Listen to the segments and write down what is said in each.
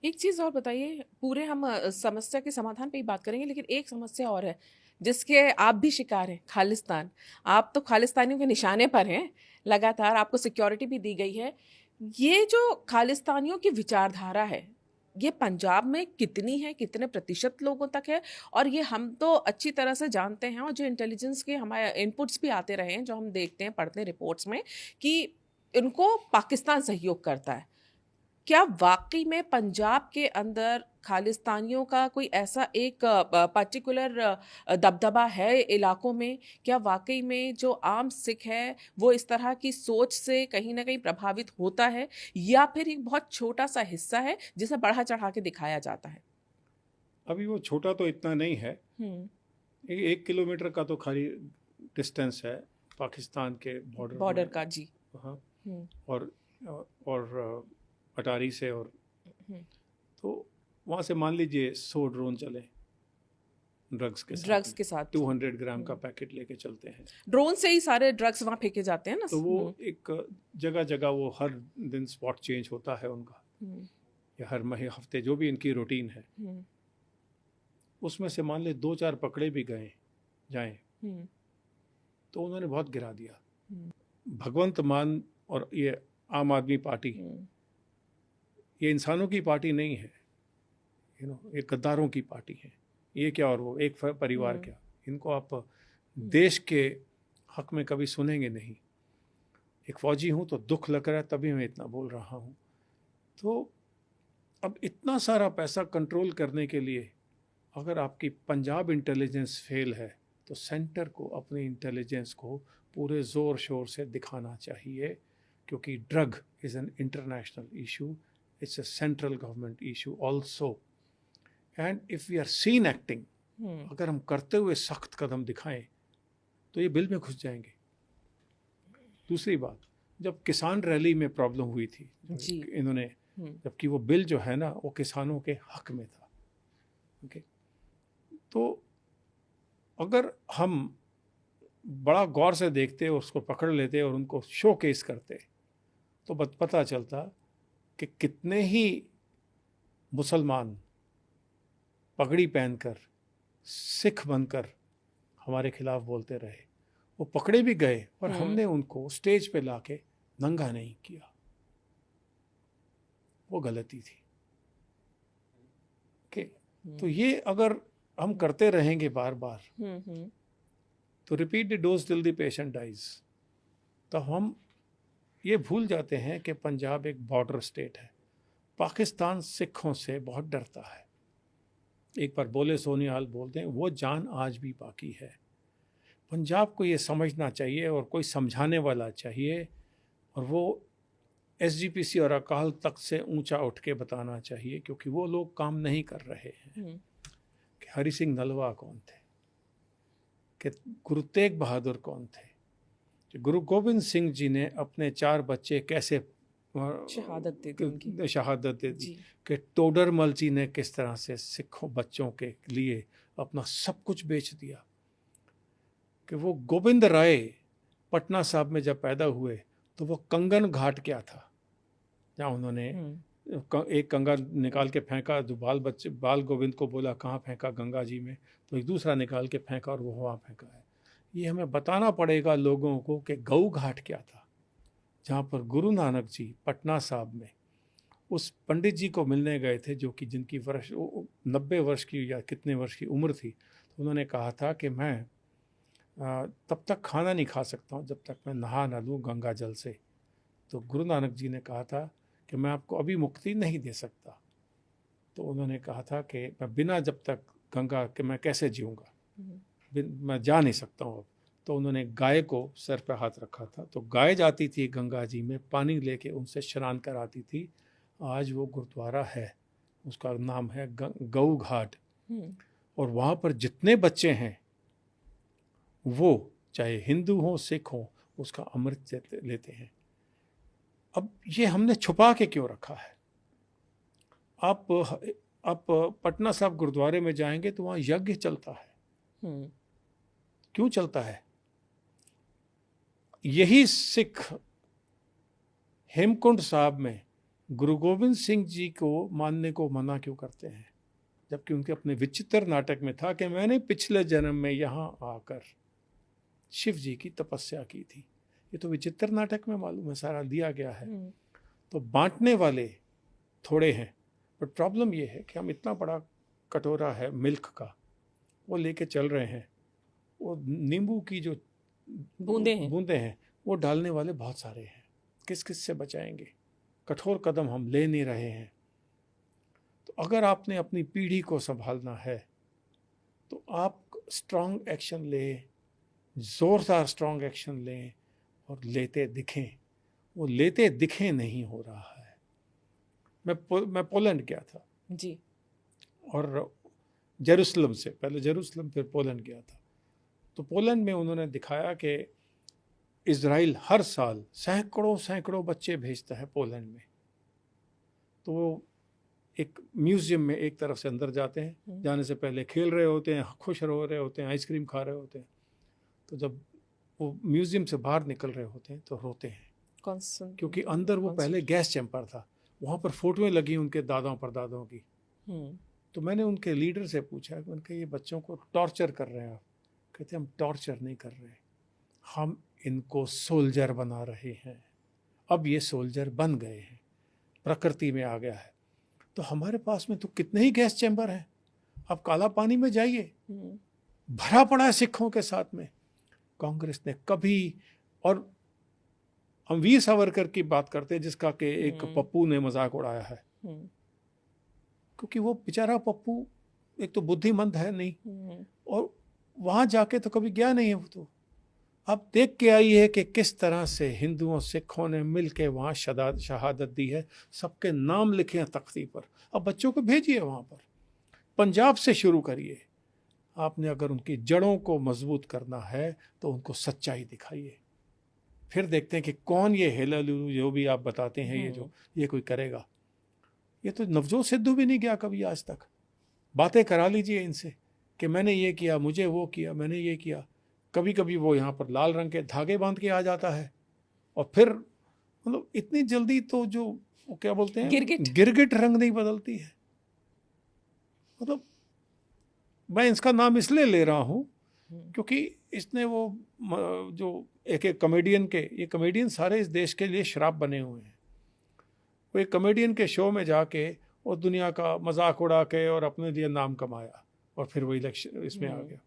एक चीज़ और बताइए, पूरे हम समस्या के समाधान पे ही बात करेंगे, लेकिन एक समस्या और है, जिसके आप भी शिकार हैं, खालिस्तान। आप तो खालिस्तानियों के निशाने पर हैं, लगातार आपको सिक्योरिटी भी दी गई है। ये जो खालिस्तानियों की विचारधारा है, ये पंजाब में कितनी है, कितने प्रतिशत लोगों तक है? और ये हम तो अच्छी तरह से जानते हैं, और जो इंटेलिजेंस के हमारे इनपुट्स भी आते रहे हैं, जो हम देखते हैं, पढ़ते हैं रिपोर्ट्स में, कि इनको पाकिस्तान सहयोग करता है। क्या वाकई में पंजाब के अंदर खालिस्तानियों का कोई ऐसा एक पर्टिकुलर दबदबा है इलाकों में? क्या वाकई में जो आम सिख है वो इस तरह की सोच से कहीं ना कहीं प्रभावित होता है, या फिर एक बहुत छोटा सा हिस्सा है जिसे बढ़ा चढ़ा के दिखाया जाता है? अभी वो छोटा तो इतना नहीं है। हम्म। 1 किलोमीटर का तो खाली डिस्टेंस है पाकिस्तान के बॉर्डर बॉर्डर में। का, जी। हाँ। हम्म। और और अटारी से, और हम्म। तो वहाँ से मान लीजिए 100 ड्रोन चले ड्रग्स के साथ ड्रग्स में। के साथ। 200 ग्राम का पैकेट लेके चलते हैं। ड्रोन से ही सारे ड्रग्स वहां फेंके जाते हैं ना। तो वो एक जगह जगह वो हर दिन स्पॉट चेंज होता है उनका, हम्म। या हर महीने हफ्ते जो भी इनकी रूटीन है, हम्म। उसमें से मान ले 2-4 पकड़े भी गए जाएं हम्म। तो उन्होंने बहुत गिरा दिया। हम्म। भगवंत मान और ये आम आदमी पार्टी, हम्म। ये इंसानों की पार्टी नहीं है, ये गद्दारों की पार्टी है। ये क्या और वो एक परिवार हम्म। क्या, इनको आप देश के हक में कभी सुनेंगे नहीं। एक फौजी हूँ तो दुख लग रहा है, तभी मैं इतना बोल रहा हूँ। तो अब इतना सारा पैसा कंट्रोल करने के लिए अगर आपकी पंजाब इंटेलिजेंस फेल है, तो सेंटर को अपनी इंटेलिजेंस को पूरे ज़ोर शोर से दिखाना चाहिए, क्योंकि drug is an international issue, it's a central government issue also, and if we are seen acting, अगर हम करते हुए सख्त कदम दिखाएं तो ये बिल में घुस जाएंगे। दूसरी बात, जब किसान रैली में प्रॉब्लम हुई थी, जी। इन्होंने, जबकि वो बिल जो है ना वो किसानों के हक में था, ओके, तो अगर हम बड़ा गौर से देखते, उसको पकड़ लेते और उनको शो केस करते, तो पता चलता कि कितने ही मुसलमान पगड़ी पहनकर सिख बनकर हमारे खिलाफ बोलते रहे। वो पकड़े भी गए और हमने उनको स्टेज पे लाके नंगा नहीं किया। वो गलती थी। ओके, तो ये अगर हम करते रहेंगे बार बार, तो repeat the dose till the patient dies, तो हम ये भूल जाते हैं कि पंजाब एक बॉर्डर स्टेट है। पाकिस्तान सिखों से बहुत डरता है। एक बार बोले सोनिहाल बोलते हैं, वो जान आज भी बाकी है। पंजाब को ये समझना चाहिए और कोई समझाने वाला चाहिए, और वो एसजीपीसी और अकाल तख्त से ऊंचा उठ के बताना चाहिए, क्योंकि वो लोग काम नहीं कर रहे हैं। कि हरि सिंह नलवा कौन थे, कि गुरु तेग बहादुर कौन थे, कि गुरु गोविंद सिंह जी ने अपने 4 बच्चे कैसे शहादत दे दी उनकी। शहादत दे दी, कि टोडरमल जी ने किस तरह से सिखों बच्चों के लिए अपना सब कुछ बेच दिया, कि वो गोविंद राय पटना साहब में जब पैदा हुए तो वो कंगन घाट क्या था, जहाँ उन्होंने एक कंगा निकाल के फेंका, जो बाल गोविंद को बोला कहाँ फेंका, गंगा जी में, तो एक दूसरा निकाल के फेंका और वो वहाँ फेंका है। ये हमें बताना पड़ेगा लोगों को कि गऊ घाट क्या था, जहाँ पर गुरु नानक जी पटना साहब में उस पंडित जी को मिलने गए थे, जो कि जिनकी वर्ष 90 वर्ष की या कितने वर्ष की उम्र थी। तो उन्होंने कहा था कि मैं तब तक खाना नहीं खा सकता हूँ जब तक मैं नहा ना लूँ गंगा जल से। तो गुरु नानक जी ने कहा था कि मैं आपको अभी मुक्ति नहीं दे सकता। तो उन्होंने कहा था कि मैं बिना जब तक गंगा के मैं कैसे जीऊँगा, मैं जा नहीं सकता हूँ अब। तो उन्होंने गाय को सर पर हाथ रखा था, तो गाय जाती थी गंगा जी में पानी लेके, उनसे स्नान कराती थी। आज वो गुरुद्वारा है, उसका नाम है गऊ घाट। और वहाँ पर जितने बच्चे हैं वो चाहे हिंदू हो सिख हो, उसका अमृत लेते हैं। अब ये हमने छुपा के क्यों रखा है? आप पटना साहब गुरुद्वारे में जाएंगे तो वहाँ यज्ञ चलता है। क्यों चलता है? यही सिख हेमकुंड साहब में गुरु गोविंद सिंह जी को मानने को मना क्यों करते हैं, जबकि उनके अपने विचित्र नाटक में था कि मैंने पिछले जन्म में यहाँ आकर शिव जी की तपस्या की थी। ये तो विचित्र नाटक में मालूम है सारा दिया गया है। तो बांटने वाले थोड़े हैं, बट प्रॉब्लम ये है कि हम इतना बड़ा कटोरा है मिल्क का वो लेके चल रहे हैं, वो नींबू की जो बूंदे हैं वो डालने वाले बहुत सारे हैं, किस किस से बचाएंगे। कठोर कदम हम ले नहीं रहे हैं। तो अगर आपने अपनी पीढ़ी को संभालना है तो आप स्ट्रांग एक्शन लें, ज़ोरदार स्ट्रांग एक्शन लें और लेते दिखें। वो लेते दिखें नहीं हो रहा है। मैं पोलैंड गया था जी, और जेरूसलम से पहले जेरूसलम फिर पोलैंड गया था। तो पोलैंड में उन्होंने दिखाया कि इज़राइल हर साल सैकड़ों बच्चे भेजता है पोलैंड में। तो वो एक म्यूज़ियम में एक तरफ से अंदर जाते हैं, जाने से पहले खेल रहे होते हैं, खुश हो रहे होते हैं, आइसक्रीम खा रहे होते हैं। तो जब वो म्यूज़ियम से बाहर निकल रहे होते हैं तो रोते हैं, क्योंकि अंदर वो पहले गैस चैम्बर था, वहाँ पर फोटोएं लगी उनके दादाओं परदादाओं की। तो मैंने उनके लीडर से पूछा कि उनके ये बच्चों को टॉर्चर कर रहे हैं आप? कहते हम टॉर्चर नहीं कर रहे, हम इनको सोल्जर बना रहे हैं। अब ये सोल्जर बन गए हैं, प्रकृति में आ गया है। तो हमारे पास में तो कितने ही गैस चैम्बर हैं। अब काला पानी में जाइए, भरा पड़ा है सिखों के साथ में। कांग्रेस ने कभी, और हम वीर सावरकर की बात करते हैं जिसका कि एक पप्पू ने मजाक उड़ाया है, क्योंकि वो बेचारा पप्पू एक तो बुद्धिमंद है नहीं, और वहाँ जाके तो कभी गया नहीं है। वो तो अब देख के आई है कि किस तरह से हिंदुओं सिखों ने मिल के वहाँ शहादत दी है, सबके नाम लिखे हैं तख्ती पर। अब बच्चों को भेजिए वहाँ पर, पंजाब से शुरू करिए। आपने अगर उनकी जड़ों को मजबूत करना है तो उनको सच्चाई दिखाइए, फिर देखते हैं कि कौन ये हेलालू जो भी आप बताते हैं ये कोई करेगा। ये तो नवजोत सिद्धू भी नहीं गया कभी आज तक। बातें करा लीजिए इनसे कि मैंने ये किया, मुझे वो किया, मैंने ये किया। कभी कभी वो यहाँ पर लाल रंग के धागे बांध के आ जाता है, और फिर मतलब इतनी जल्दी तो जो वो क्या बोलते हैं गिरगिट रंग नहीं बदलती है। मतलब मैं इसका नाम इसलिए ले रहा हूँ क्योंकि इसने वो जो एक कॉमेडियन के, ये कॉमेडियन सारे इस देश के लिए श्राप बने हुए हैं। वो एक कॉमेडियन के शो में जाके और दुनिया का मजाक उड़ा के और अपने लिए नाम कमाया, और फिर वो इलेक्शन इसमें आ गया।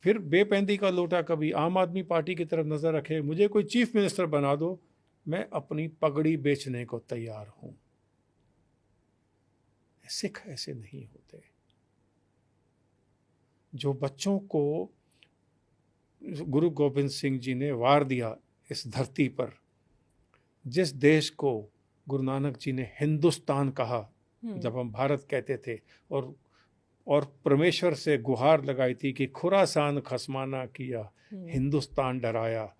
फिर बेपैंदी का लोटा कभी आम आदमी पार्टी की तरफ नज़र रखे, मुझे कोई चीफ मिनिस्टर बना दो, मैं अपनी पगड़ी बेचने को तैयार हूँ। सिख ऐसे नहीं होते। जो बच्चों को गुरु गोविंद सिंह जी ने वार दिया इस धरती पर, जिस देश को गुरु नानक जी ने हिंदुस्तान कहा जब हम भारत कहते थे, और परमेश्वर से गुहार लगाई थी कि खुरासान खसमाना किया, हिंदुस्तान डराया,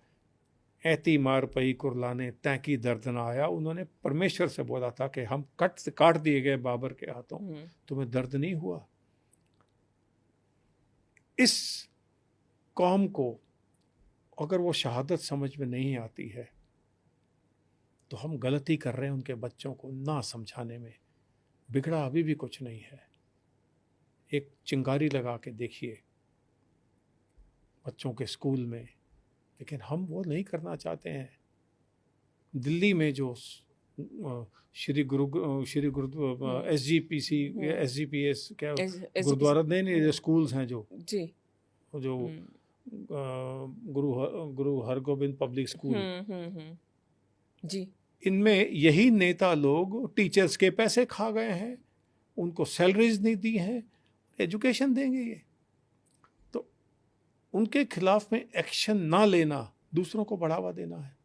ऐती मार पई कुरलाने तैकी दर्द ना आया। उन्होंने परमेश्वर से बोला था कि हम काट दिए गए बाबर के हाथों, तुम्हें दर्द नहीं हुआ। इस कौम को अगर वो शहादत समझ में नहीं आती है तो हम गलती कर रहे हैं उनके बच्चों को ना समझाने में। बिगड़ा अभी भी कुछ नहीं है। एक चिंगारी लगा के देखिए बच्चों के स्कूल में, लेकिन हम वो नहीं करना चाहते हैं। दिल्ली में जो श्री गुरु SGPC SGPS क्या गुरुद्वारा नहीं स्कूल्स हैं जो गुरु हरगोबिंद पब्लिक स्कूल जी, इनमें यही नेता लोग टीचर्स के पैसे खा गए हैं, उनको सैलरीज नहीं दी हैं, एजुकेशन देंगे ये। तो उनके खिलाफ में एक्शन ना लेना दूसरों को बढ़ावा देना है।